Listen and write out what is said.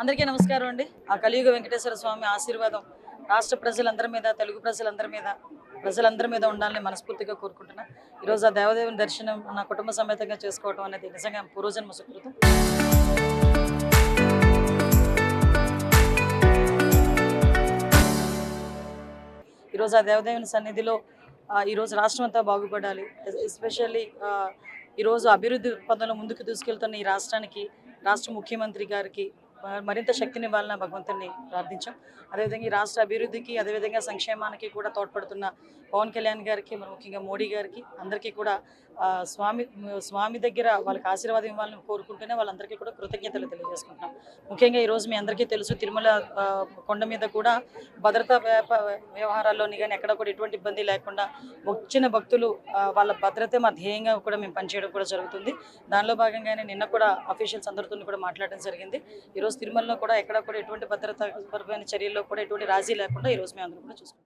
అందరికీ నమస్కారం అండి. ఆ కలియుగ వెంకటేశ్వర స్వామి ఆశీర్వాదం రాష్ట్ర ప్రజలందరి మీద, తెలుగు ప్రజలందరి మీద ఉండాలని మనస్ఫూర్తిగా కోరుకుంటున్నా. ఈరోజు ఆ దేవదేవుని దర్శనం నా కుటుంబ సమేతంగా చేసుకోవడం అనేది నిజంగా పూర్వజన్మ సుకృతం. ఈరోజు ఆ దేవదేవుని సన్నిధిలో ఈరోజు రాష్ట్రం అంతా బాగుపడాలి. ఎస్పెషల్లీ ఈరోజు అభివృద్ధి పదంలో ముందుకు తీసుకెళ్తున్న ఈ రాష్ట్రానికి, రాష్ట్ర ముఖ్యమంత్రి గారికి మరింత శక్తినివ్వాలని భగవంతుని ప్రార్థించాం. అదేవిధంగా ఈ రాష్ట్ర అభివృద్ధికి, అదేవిధంగా సంక్షేమానికి కూడా తోడ్పడుతున్న పవన్ కళ్యాణ్ గారికి, మరి ముఖ్యంగా మోడీ గారికి అందరికీ కూడా స్వామి దగ్గర వాళ్ళకి ఆశీర్వాదం ఇవ్వాలని కోరుకుంటూనే వాళ్ళందరికీ కూడా కృతజ్ఞతలు తెలియజేసుకుంటున్నాం. ముఖ్యంగా ఈరోజు మీ అందరికీ తెలుసు, తిరుమల కొండ మీద కూడా భద్రతా వ్యవహారాల్లోని కానీ ఎక్కడ కూడా ఎటువంటి ఇబ్బంది లేకుండా వచ్చిన భక్తులు వాళ్ళ భద్రతే మా ధ్యేయంగా కూడా మేము పనిచేయడం కూడా జరుగుతుంది. దానిలో భాగంగానే నిన్న కూడా అఫీషియల్స్ అందరితో కూడా మాట్లాడడం జరిగింది. ఈరోజు తిరుమలలో కూడా ఎక్కడ కూడా ఎటువంటి భద్రతాపరమైన చర్యల్లో కూడా ఎటువంటి రాజీ లేకుండా ఈరోజు మేము అందరూ కూడా చూసుకుంటాం.